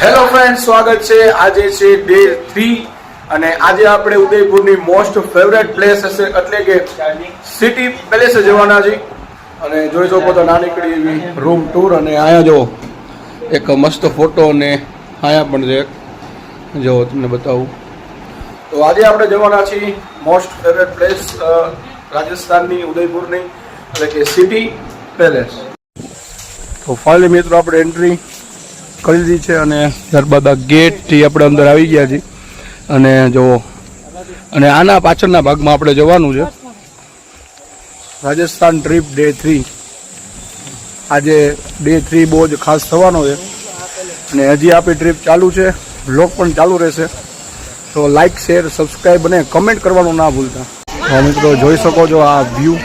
Hello friend, સ્વાગત છે. આજે છે ડે 3 અને આજે આપણે ઉદયપુરની મોસ્ટ ફેવરેટ પ્લેસ હશે એટલે કે સિટી પેલેસ જવાના છે. અને જોઈ શકો તો નાનકડી એવી રૂમ ટૂર અને અહીંયા જો એક મસ્ત ફોટો અને અહીંયા પણ છે જો તમને બતાવું. તો આજે આપણે જવાના છીએ મોસ્ટ ફેવરેટ પ્લેસ રાજસ્થાનની ઉદયપુરની એટલે કે સિટી પેલેસ. તો ફાઇનલી મિત્રો આપણે એન્ટ્રી કરી દીધી છે અને ત્યારબાદ આ ગેટથી આપણે અંદર આવી ગયા છીએ અને જો અને આના પાછળના ભાગમાં આપણે જવાનું છે. રાજસ્થાન ટ્રીપ ડે 3 આજે ડે 3 બહુ જ ખાસ થવાનો છે અને હજી આપણી ટ્રીપ ચાલુ છે, વ્લોગ પણ ચાલુ રહેશે. તો લાઇક, શેર, સબસ્ક્રાઈબ અને કમેન્ટ કરવાનું ના ભૂલતા. તો મિત્રો જોઈ શકો છો આ વ્યૂ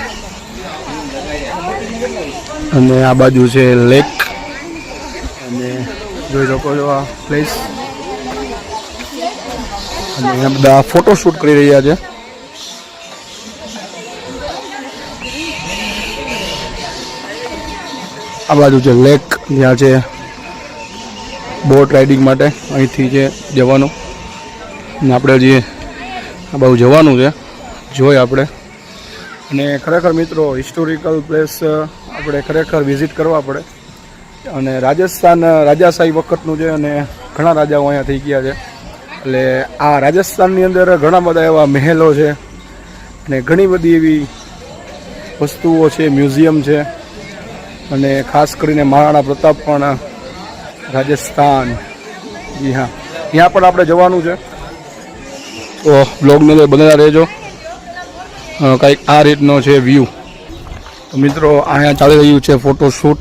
અને આ બાજુ છે લેક અને જોઈ શકો છો આ પ્લેસ અને અહીંયા બધા ફોટોશૂટ કરી રહ્યા છે. આ બાજુ છે લેક, જ્યાં છે બોટ રાઇડિંગ માટે અહીંથી છે જવાનું અને આપણે હજી આ બાજુ જવાનું છે જોઈએ આપણે. અને ખરેખર મિત્રો હિસ્ટોરિકલ પ્લેસ આપણે ખરેખર વિઝિટ કરવા પડે અને રાજસ્થાન રાજાશાહી વખતનું છે અને ઘણા રાજાઓ અહીંયા થઈ ગયા છે. એટલે આ રાજસ્થાનની અંદર ઘણા બધા એવા મહેલો છે અને ઘણી બધી એવી વસ્તુઓ છે, મ્યુઝિયમ છે અને ખાસ કરીને મહારાણા પ્રતાપ પણ રાજસ્થાન, જી હા, ત્યાં પણ આપણે જવાનું છે. તો બ્લોગની અંદર બનેલા રહેજો. કંઈક આ રીતનો છે વ્યૂ. તો મિત્રો અહીંયા ચાલી રહ્યું છે ફોટોશૂટ.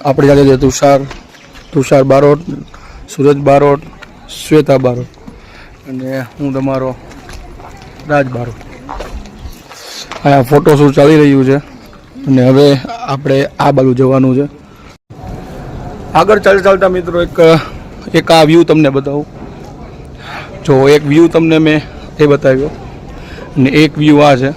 આપણે ચાલે છે તુષાર બારોટ, સુરજ બારોટ, શ્વેતા બારોટ અને હું તમારો રાજ બારોટ. અહીંયા ફોટોશૂટ ચાલી રહ્યું છે અને હવે આપણે આ બાજુ જવાનું છે. આગળ ચાલતા મિત્રો એક આ વ્યૂ તમને બતાવું. જો એક વ્યૂ તમને મેં એ બતાવ્યો અને એક વ્યૂ આ છે.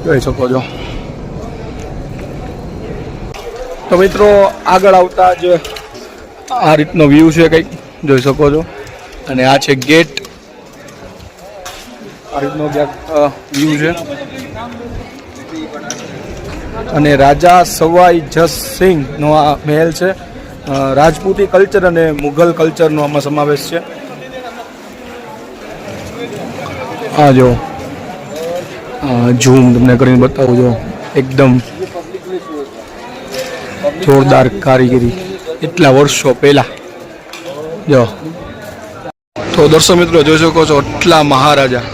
જોઈ શકો છો. તો મિત્રો આગળ આવતા જ આ રીતનો વ્યૂ છે, કંઈક જોઈ શકો છો. અને આ છે ગેટ. આ રીતનો વ્યૂ છે અને રાજા સવાઈ જસ સિંહનો આ મહેલ છે. રાજપૂતી કલ્ચર અને મુઘલ કલ્ચરનો આમાં સમાવેશ છે. આ જો ઝૂમ તમને કરીને બતાવું જો એકદમ જોરદાર કારીગરી એટલા વર્ષો પહેલા જો. તો દર્શક મિત્રો જોઈ શકો છો એટલા મહારાજા,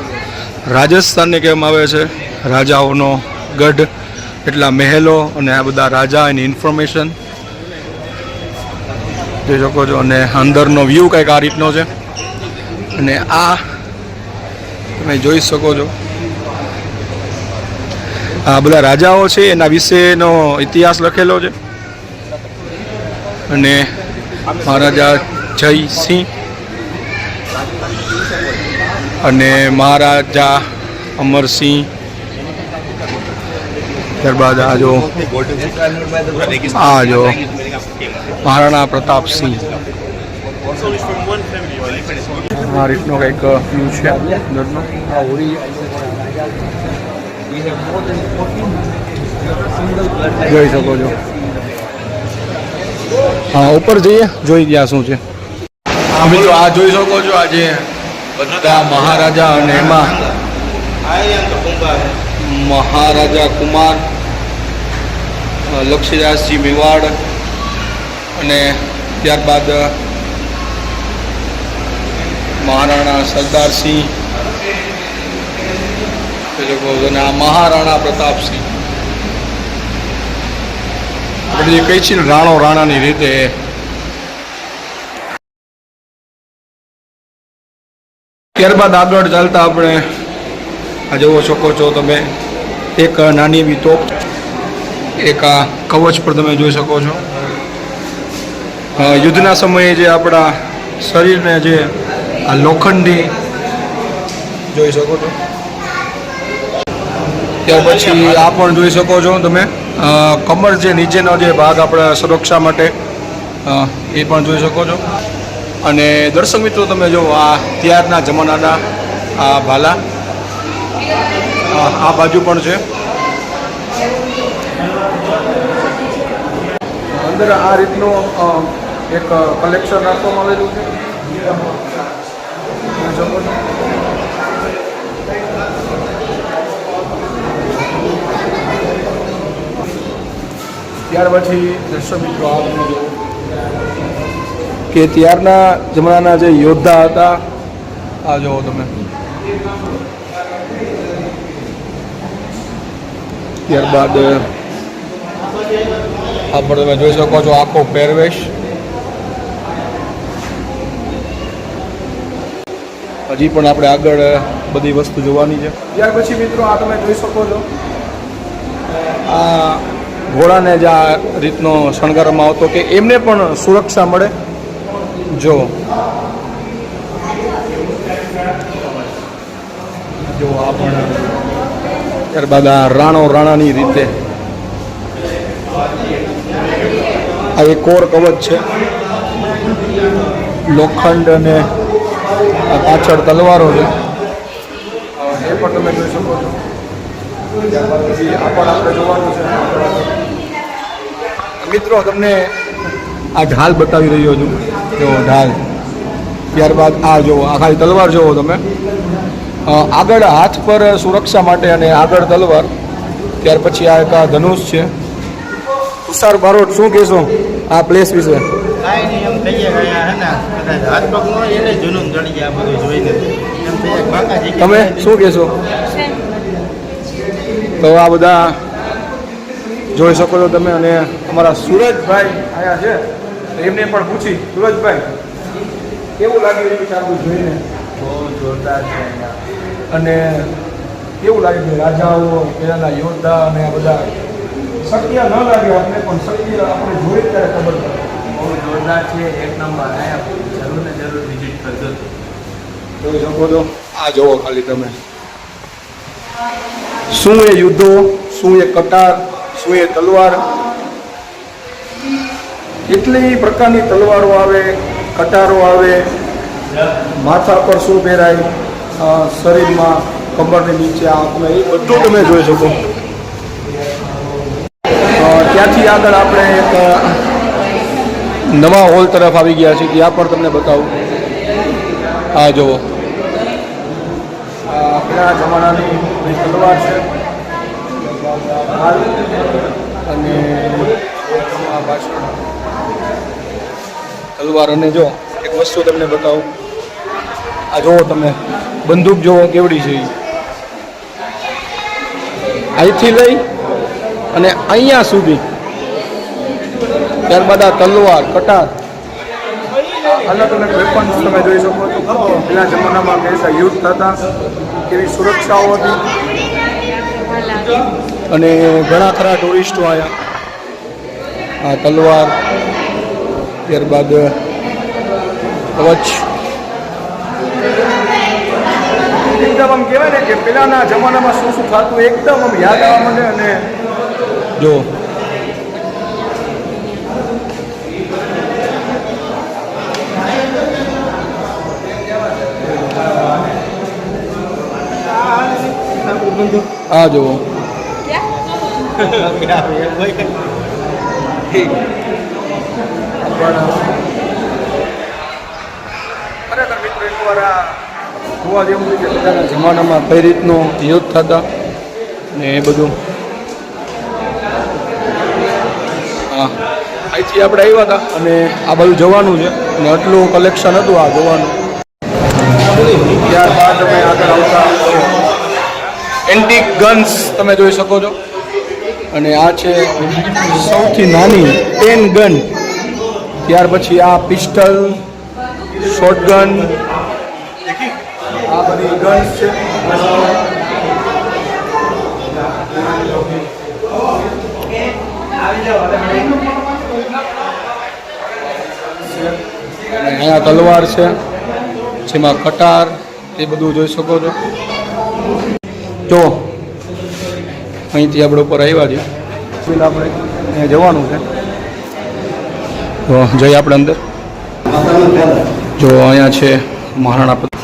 રાજસ્થાનને કહેવામાં આવે છે રાજાઓનો ગઢ, એટલા મહેલો અને આ બધા રાજા એની ઇન્ફોર્મેશન જોઈ શકો છો. અને અંદરનો વ્યૂ કંઈક આ રીતનો છે અને આ તમે જોઈ શકો છો આ બધા રાજાઓ છે એના વિશેનો ઇતિહાસ લખેલો છે. અને મહારાજા જયસિંહ અને મહારાજા અમરસિંહ, ત્યારબાદ આ જો મહારાણા પ્રતાપસિંહ. આ રીતનો કંઈક વ્યૂ છે અંદરનો. જોઈ શકો છો. હા, ઉપર જઈએ, જોઈ ગયા શું છે. મિત્રો આ જોઈ શકો છો આજે બધા મહારાજા અને એમાં મહારાજા કુમાર, લક્ષ્મીદાસજી મેવાડ અને ત્યારબાદ મહારાણા સરદારસિંહ અને આ મહારાણા પ્રતાપસિંહ. આપણે જે કહી છીએ રાણાની રીતે. ત્યારબાદ આગળ ચાલતા આપણે આ જોવો શકો છો તમે એક નાની એવી તોપ, એક આ કવચ પર તમે જોઈ શકો છો. યુદ્ધના સમયે જે આપણા શરીરને જે આ લોખંડી જોઈ શકો છો. ત્યાર પછી આ પણ જોઈ શકો છો તમે કમર જે નીચેનો જે ભાગ આપણે સુરક્ષા માટે એ પણ જોઈ શકો છો. અને દર્શક મિત્રો તમે જો આ ત્યારના જમાનાના આ ભાલા આ બાજુ પણ છે. અંદર આ રીતનું એક કલેક્શન રાખવામાં આવેલું છે. ત્યાર પછી દર્શક મિત્રો આ તમે જુઓ કે ત્યારના જમાનાના જે યોદ્ધા હતા આ જુઓ તમે. ત્યારબાદ આ પણ તમે જોઈ શકો છો આખો પહેરવેશ. હજી પણ આપણે આગળ બધી વસ્તુ જોવાની છે. ત્યાર પછી મિત્રો આ તમે જોઈ શકો છો આ ઘોડાને જે આ રીતનો શણગારવામાં આવતો કે એમને પણ સુરક્ષા મળે. જો આ પણ ત્યારબાદ આ રાણાની રીતે આ એક કોર કવચ છે લોખંડ અને પાછળ તલવારો છે એ પણ તમે જોઈ શકો છો. ત્યારબાદ પછી આ પણ આપણે જોવાનું છે. મિત્રો તમને આ ઢાલ બતાવી રહ્યો છું. જો ઢાલ. ત્યારબાદ આ જુઓ આ ખાલી તલવાર જુઓ તમે. આગળ હાથ પર સુરક્ષા માટે અને આગળ તલવાર. ત્યાર પછી આ એક આ ધનુષ છે. તુષાર બારોટ શું કહેશો આ પ્લેસ વિશે? તમે શું કહેશો? તો આ બધા જોઈ શકો છો તમે. અને અમારા સુરજભાઈ આયા છે એમને પણ પૂછી, સુરજભાઈ કેવું લાગી રહ્યું છે આપણું જોઈને? બહુ જોરદાર છે. અને કેવું લાગે છે રાજાઓ પહેલાના યોદ્ધા અને આ બધા શક્ય ન લાગે આપણે પણ શક્ય આપણે જોઈએ ત્યારે ખબર પડે. બહુ જોરદાર છે, એક નંબર. જરૂર ને જરૂર વિઝિટ કરજો. જોઈ શકો છો આ જોવો ખાલી તમે. શું એ યુદ્ધો, શું એ કટાર, શું એ તલવાર. કેટલી પ્રકારની તલવારો આવે, કટારો આવે, માથા પર શું પહેરાય, શરીરમાં કમરની નીચે આ તમે એ બધું તમે જોઈ શકો. ત્યાંથી આગળ આપણે એક નવા હોલ તરફ આવી ગયા છીએ. ત્યાં પણ તમને બતાવું. આ જુઓ આપણા જમાનાની તલવાર છે અને આ પાછળ તલવાર. અને જો એક વસ્તુ તમને બતાવું. આ જુઓ તમે બંદૂક જુઓ કેવડી છે. અહીંથી લઈ અને અહીંયા સુધી. ત્યારબાદ આ તલવાર, કટાર, અલગ અલગ વેપન્સ તમે જોઈ શકો છો. પેલા જમાનામાં કેવા યુદ્ધ થતા, કેવી સુરક્ષાઓ હતી. અને ઘણા ખરા ટુરિસ્ટો આવ્યા. આ તલવાર, ત્યારબાદ કવચ. એકદમ આમ કહેવાય ને કે પેલાના જમાનામાં શું શું થતું એકદમ આમ યાદ આવવા માંડે. અને જો આ જુઓ ખરેખર મિત્રો એકવાર આ જોવા જેવું છે કે પહેલાના જમાનામાં કઈ રીતનું યુદ્ધ થતા ને એ બધું. હા અહીંથી આપણે આવ્યા હતા અને આ બધું જવાનું છે અને આટલું કલેક્શન હતું આ જોવાનું. ત્યારબાદ અમે આગળ આવતા એન્ટિક ગન્સ તમે જોઈ શકો છો. અને આ છે સૌથી નાની પેન ગન. ત્યાર પછી આ પિસ્ટલ, શોટગન, આ બધી ગન્સ છે. અહીંયા તલવાર છે જેમાં કટાર એ બધું જોઈ શકો છો. જો અહીંથી આપણે ઉપર આવ્યા છીએ આપણે અહીંયા જવાનું છે તો જઈએ આપણે અંદર જો અહીંયા છે મહારાણા પ્રતાપ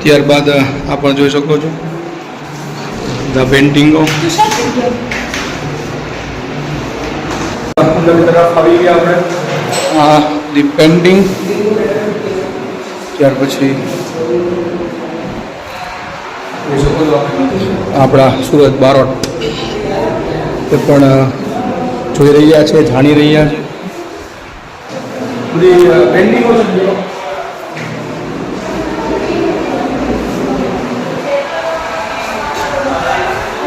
ત્યારબાદ આપણે જોઈ શકો છો ધ પેઇન્ટિંગો અંદરની તરફ આવી ગયા આપણે આ ધી પેઇન્ટિંગ ત્યાર પછી આપણા સુરત બારોટ તે પણ જોઈ રહ્યા છે જાણી રહ્યા છે બધી પેઇન્ટિંગો છે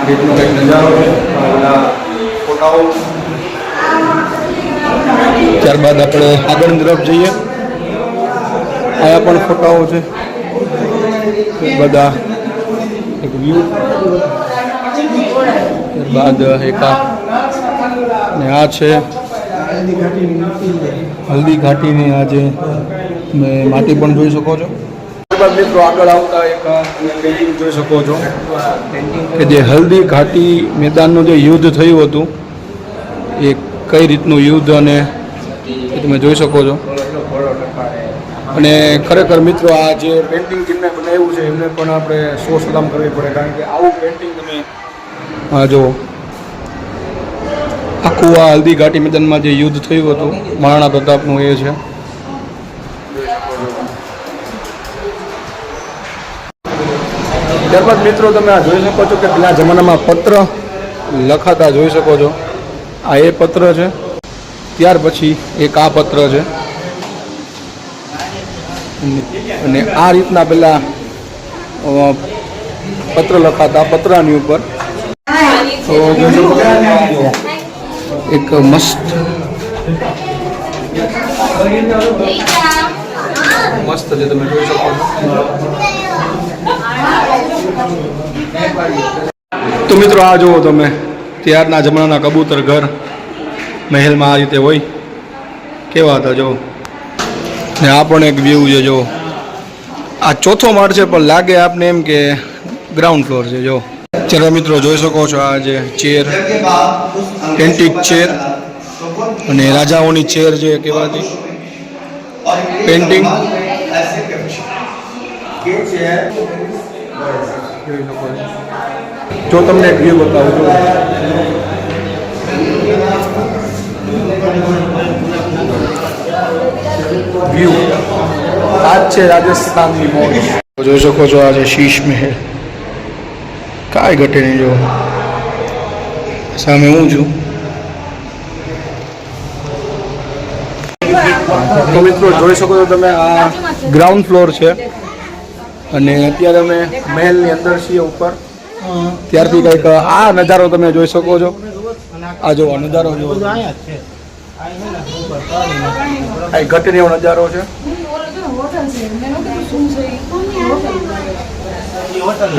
રીતનો કંઈક નજારો છે બધા ફોટાઓ ત્યારબાદ આપણે આગળની તરફ જઈએ આયા પણ ફોટાઓ છે બધા એક વ્યૂ ત્યારબાદ એક ને આ છે હલ્દી ઘાટીની આ જે તમે માટી પણ જોઈ શકો છો ત્યારબાદ મિત્રો આગળ આવતા એક પેઇન્ટિંગ જોઈ શકો છો કે જે હલ્દી ઘાટી મેદાનનું જે યુદ્ધ થયું હતું એ કઈ રીતનું યુદ્ધ અને એ તમે જોઈ શકો છો અને ખરેખર મિત્રો આ જે પેઇન્ટિંગ જેમને બનાવ્યું છે એમને પણ આપણે સલામ કરવી પડે કારણ કે આવું પેઇન્ટિંગ તમે જો આખું આ હલ્દી ઘાટી મેદાનમાં જે યુદ્ધ થયું હતું મહારાણા પ્રતાપનું એ છે ત્યારબાદ મિત્રો તમે આ જોઈ શકો છો કે પેલા જમાનામાં પત્ર લખાતા જોઈ શકો છો આ એ પત્ર છે ત્યાર પછી એક આ પત્ર છે અને આ રીતના પેલા પત્ર લખાતા પત્રની ઉપર તો જોઈ શકો છો એક મસ્ત મસ્ત છે તમે જોઈ શકો છો તો મિત્રો આ જુઓ તમે ત્યારના જમાનાના કબૂતર ઘર મહેલમાં આ રીતે હોય કેવા હતા જો ને આ પણ એક વ્યૂ છે જો આ ચોથો માળ છે પણ લાગે આપને એમ કે ગ્રાઉન્ડ ફ્લોર છે જો ત્યારે મિત્રો જોઈ શકો છો આ જે ચેર એન્ટિક ચેર અને રાજાઓની ચેર જે કહેવાતી પેઇન્ટિંગ જો તમને એક વ્યૂ બતાવું છું વ્યૂ આ છે રાજસ્થાનની મોજ જોઈ શકો છો આ છે શીશ મહેલ કાંઈ ઘટે નહીં જો સામે હું છું તો મિત્રો જોઈ શકો છો તમે આ ગ્રાઉન્ડ ફ્લોર છે અને અત્યારે અમે મહેલની અંદર છીએ ઉપર ત્યારથી કંઈક આ નજારો તમે જોઈ શકો છો આ જો આ નજારો જો આ ઘટને એવો નજારો છે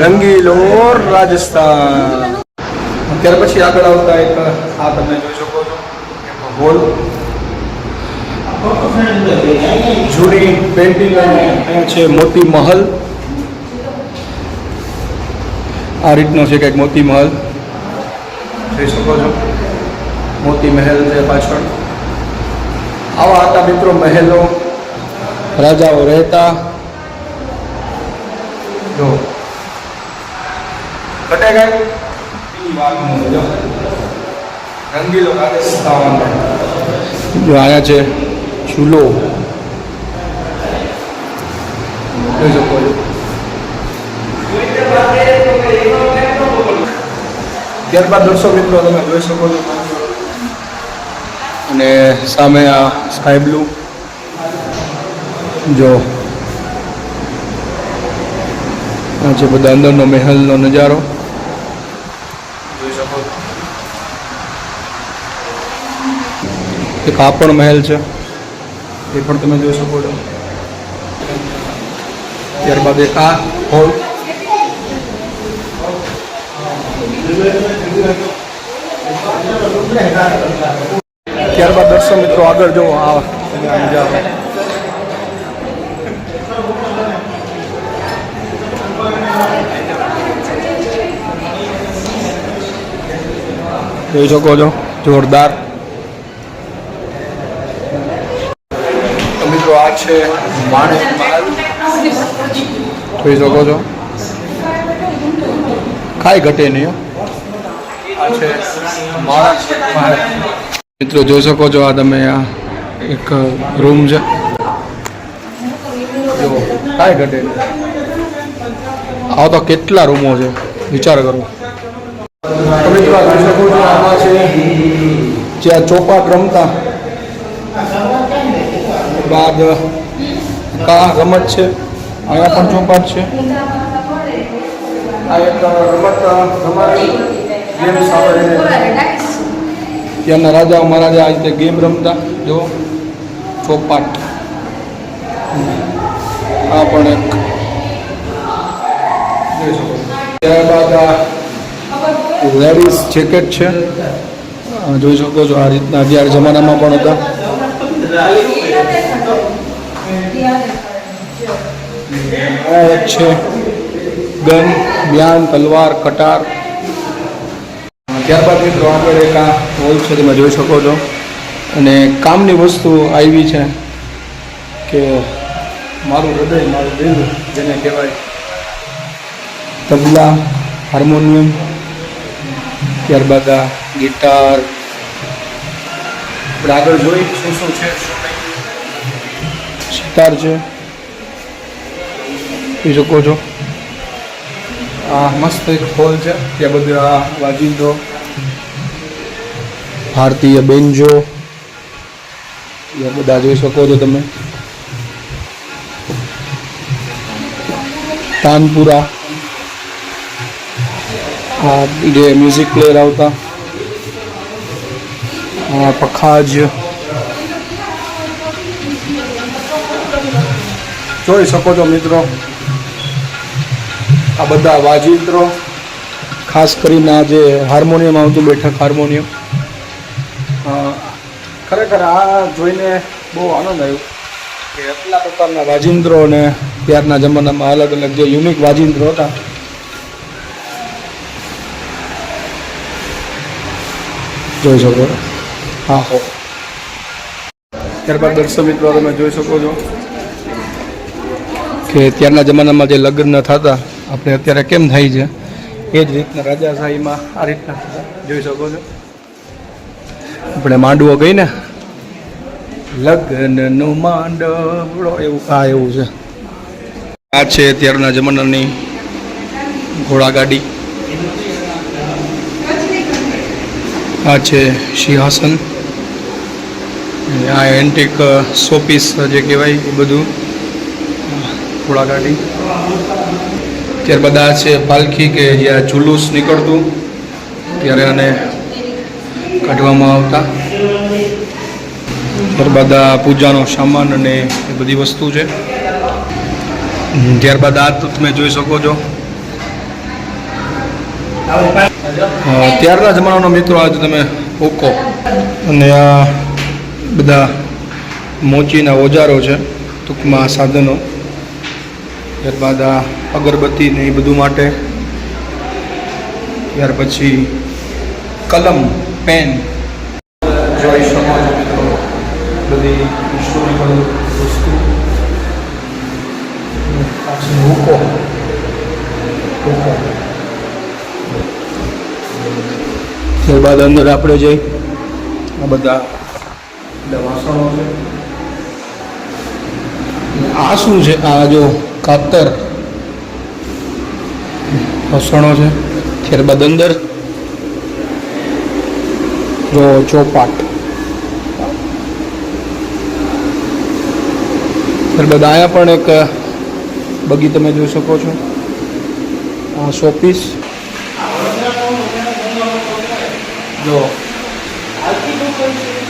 રંગીલો રાજસ્થાન ત્યાર પછી આગળ આવતા એક આ તમે જોઈ શકો છો હોલ જૂની પેઇન્ટિંગ અને અહીંયા છે મોતી મહલ આ રીતનો છે કંઈક મોતી મહલ જોઈ શકો છો મોતી મહેલ છે પાછળ આવા હતા મિત્રો મહેલો રાજાઓ રહેતા જો ઘટે ગઈ રંગીલો રાજસ્થાન જો આયા છે ચૂલો જોઈ શકો છો ત્યારબાદ દર્શક મિત્રો તમે જોઈ શકો છો અને સામે આ સ્કાય બ્લુ જો આ છે બધા અંદરનો મહેલનો નજારો જોઈ શકો છો એક આ પણ મહેલ છે એ પણ તમે જોઈ શકો છો ત્યારબાદ એક આ હોલ ત્યારબાદ દર્શક મિત્રો આગળ જુઓ આ નજારો જોઈ શકો છો, જોરદાર. તો મિત્રો આ છે માણેક મહાલ, જોઈ શકો છો, કાંઈ ઘટે નહીં હો. આ છે માણેક મહાલ. મિત્રો જોઈ શકો છો, આ તમે આ એક રૂમ છે, જો કાંઈ ઘટે નહીં. આવો તો કેટલા રૂમો છે, વિચાર કરો. તો મિત્રો આ જોઈ શકો છો, આમાં છે જ્યાં ચોપાટ રમતા, બાદ કા રમત છે, અહીંયા પણ ચોપાટ છે. આ એક રમત રમાતી ગેમ્સ આપણે ત્યાંના રાજા મહારાજા આ રીતે ગેમ રમતા, જો ચોપાટ. આ પણ એક જોઈ શકો. ત્યારબાદ આ લેડીઝ જેકેટ છે, જોઈ શકો છો, આ રીતના અત્યાર જમાનામાં પણ હતા. આ એક છે ગન, બ્યાન, તલવાર, કટાર. ત્યારબાદ મિત્રો આપણે એક આ હોલ છે, તમે જોઈ શકો છો, અને કામની વસ્તુ આવી છે કે મારું હૃદય મારું દિલ જેને કહેવાય. તબલા, હાર્મોનિયમ, ત્યારબાદ આ ગિટાર. આપણે આગળ જોઈ શું શું છે, સિતાર છે, જોઈ શકો છો. આ મસ્ત એક હોલ છે, ત્યાં બધા આ વાજિંત્રો, ભારતીય બેન્જો, એ બધા જોઈ શકો છો તમે. તાનપુરા, આ જે મ્યુઝિક પ્લેયર આવતા, આ પખાજ જોઈ શકો છો મિત્રો. આ બધા વાજિંત્રો, ખાસ કરીને આ જે હાર્મોનિયમ આવતું, બેઠક હાર્મોનિયમ. ખરેખર આ જોઈને બહુ આનંદ આવ્યો કે એટલા પ્રકારના વાજિંત્રો અને ત્યારના જમાનામાં અલગ અલગ જે યુનિક વાજિંત્રો હતા. જોઈ શકો. હા હો. ત્યારબાદ દર્શક મિત્રો તમે જોઈ શકો છો કે ત્યારના જમાનામાં જે લગ્ન થતા આપણે અત્યારે કેમ થાય છે, એ જ રીતના રાજાશાહીમાં આ રીતના જોઈ શકો છો. આપણે માંડવો ગઈ ને, લગ્નનો માંડવડો, એવું આ એવું છે. આ છે ત્યારના જમાનાની ઘોડાગાડી. આ છે સિંહાસન. આ એન્ટિક શોપીસ જે કહેવાય એ બધું, ઘોડાગાડી. ત્યારબાદ આ છે પાલખી, કે જ્યાં જુલુસ નીકળતું ત્યારે આને કાઢવામાં આવતા. ત્યારબાદ આ પૂજાનો સામાન અને એ બધી વસ્તુ છે. ત્યારબાદ આ તો તમે જોઈ શકો છો, ત્યારના જમાનાનો મિત્રો આજે તમે ઓકો, અને આ બધા મોચીના ઓજારો છે, ટૂંકમાં સાધનો. ત્યારબાદ આ અગરબત્તી ને એ બધું માટે. ત્યાર પછી કલમ, પેન જોઈ શકો છો મિત્રો, બધી હિસ્ટોરિકલ વસ્તુ. પાછી હુકો, ત્યારબાદ અંદર આપણે જઈ આ બધા વાસણો છે. આ શું છે, આ જો કાતર વાસણો છે. ત્યારબાદ અંદર જો ચોપાટ. ત્યારબાદ અહીંયા પણ એક બગી તમે જોઈ શકો છો, આ શોપીસ. જો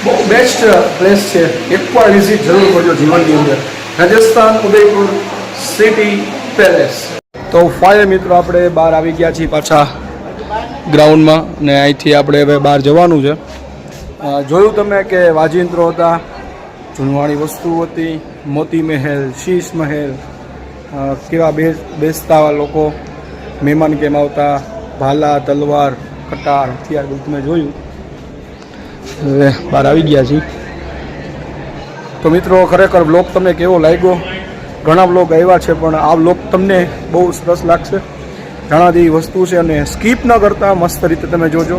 બહુ બેસ્ટ પ્લેસ છે, એકવાર વિઝિટ જરૂર કરજો જીવનની અંદર. Rajasthan, Udaipur city palace. તો ફાઇનલ મિત્રો આપણે બહાર આવી ગયા છીએ પાછા ગ્રાઉન્ડમાં, અને અહીંથી આપણે હવે બહાર જવાનું છે. જોયું તમે કે વાજિંત્રો હતા, જૂનવાણી વસ્તુ હતી, મોતી મહેલ, શીશ મહેલ, કેવા બેસતા લોકો, મહેમાન કેમ આવતા, ભાલા, તલવાર, કટાર, હથિયાર બધું તમે જોયું. હવે બહાર આવી ગયા છીએ. તો મિત્રો ખરેખર બ્લોગ તમને કેવો લાગ્યો? ઘણા બ્લોગ આવ્યા છે પણ આ બ્લોગ તમને બહુ સરસ લાગશે. ઘણા જેવી વસ્તુ છે અને સ્કીપ ન કરતા મસ્ત રીતે તમે જોજો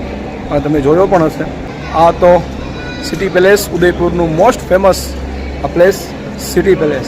અને તમે જોયો પણ હશે. આ તો સિટી પેલેસ ઉદયપુરનું મોસ્ટ ફેમસ આ પ્લેસ સિટી પેલેસ.